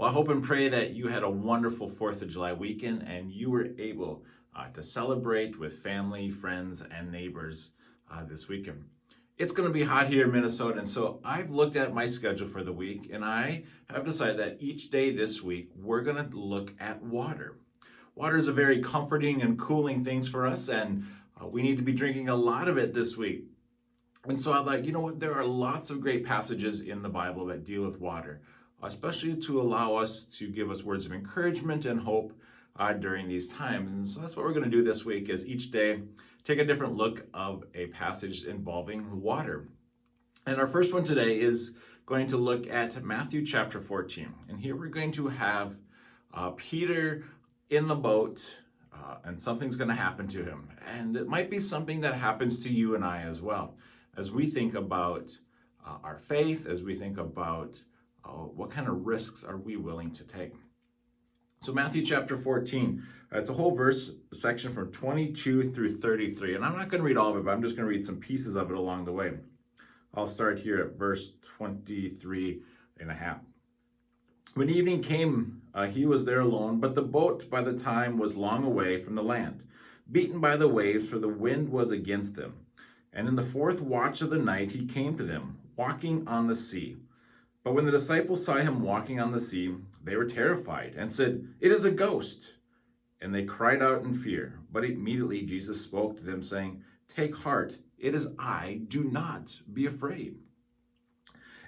Well, I hope and pray that you had a wonderful 4th of July weekend and you were able to celebrate with family, friends, and neighbors this weekend. It's going to be hot here in Minnesota, and so I've looked at my schedule for the week, and I have decided that each day this week we're going to look at water. Water is a very comforting and cooling thing for us, and we need to be drinking a lot of it this week. And so I thought, you know what, there are lots of great passages in the Bible that deal with water, especially to allow us to give us words of encouragement and hope during these times. And so that's what we're going to do this week, is each day take a different look of a passage involving water. And our first one today is going to look at Matthew chapter 14. And here we're going to have Peter in the boat, and something's going to happen to him. And it might be something that happens to you and I as well, as we think about our faith, as we think about what kind of risks are we willing to take. So Matthew chapter 14, it's a whole verse section from 22 through 33. And I'm not going to read all of it, but I'm just going to read some pieces of it along the way. I'll start here at verse 23 and a half. When evening came, he was there alone, but the boat by the time was long away from the land, beaten by the waves, for the wind was against them. And in the fourth watch of the night he came to them, walking on the sea. But when the disciples saw him walking on the sea, they were terrified and said, "It is a ghost." And they cried out in fear. But immediately Jesus spoke to them, saying, "Take heart, it is I, do not be afraid."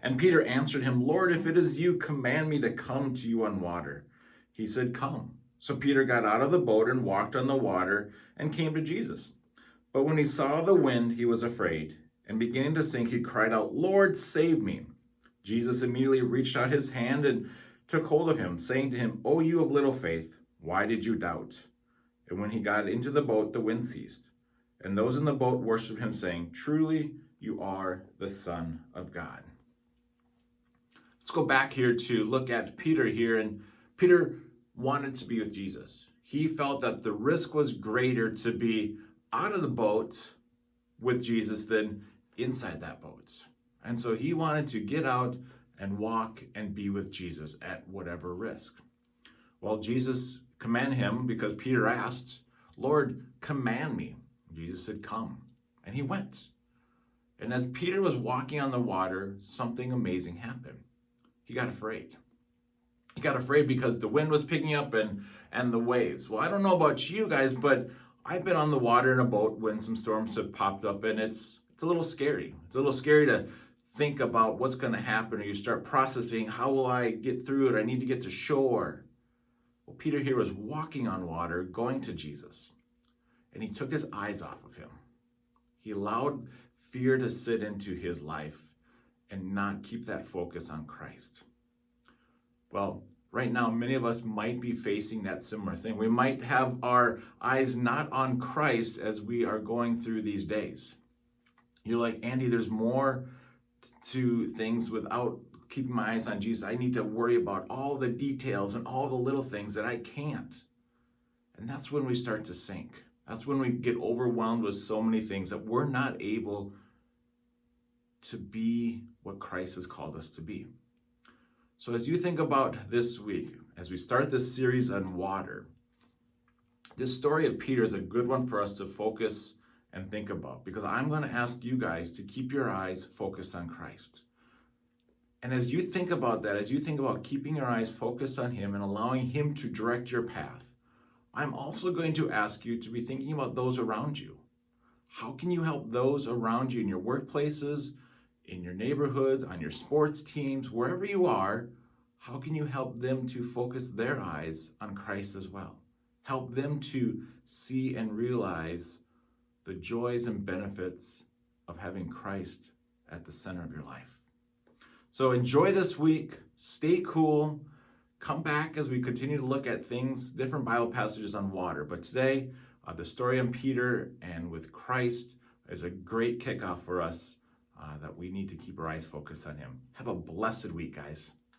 And Peter answered him, "Lord, if it is you, command me to come to you on water." He said, "Come." So Peter got out of the boat and walked on the water and came to Jesus. But when he saw the wind, he was afraid, and beginning to sink, he cried out, "Lord, save me." Jesus immediately reached out his hand and took hold of him, saying to him, "O you of little faith, why did you doubt?" And when he got into the boat, the wind ceased. And those in the boat worshipped him, saying, "Truly you are the Son of God." Let's go back here to look at Peter here. And Peter wanted to be with Jesus. He felt that the risk was greater to be out of the boat with Jesus than inside that boat. And so he wanted to get out and walk and be with Jesus at whatever risk. Well, Jesus commanded him because Peter asked, "Lord, command me." Jesus said, "Come." And he went. And as Peter was walking on the water, something amazing happened. He got afraid. He got afraid because the wind was picking up and the waves. Well, I don't know about you guys, but I've been on the water in a boat when some storms have popped up, and it's a little scary. It's a little scary to think about what's going to happen, or you start processing, how will I get through it? I need to get to shore. Well, Peter here was walking on water, going to Jesus, and he took his eyes off of him. He allowed fear to sit into his life and not keep that focus on Christ. Well, right now, many of us might be facing that similar thing. We might have our eyes not on Christ as we are going through these days. You're like, "Andy, there's more to things without keeping my eyes on Jesus. I need to worry about all the details and all the little things that I can't." And that's when we start to sink. That's when we get overwhelmed with so many things that we're not able to be what Christ has called us to be. So as you think about this week, as we start this series on water, this story of Peter is a good one for us to focus and think about, because I'm going to ask you guys to keep your eyes focused on Christ. And as you think about that, as you think about keeping your eyes focused on him and allowing him to direct your path, I'm also going to ask you to be thinking about those around you. How can you help those around you in your workplaces, in your neighborhoods, on your sports teams, wherever you are? How can you help them to focus their eyes on Christ as well? Help them to see and realize the joys and benefits of having Christ at the center of your life. So enjoy this week. Stay cool. Come back as we continue to look at things, different Bible passages on water. But today, the story on Peter and with Christ is a great kickoff for us that we need to keep our eyes focused on him. Have a blessed week, guys.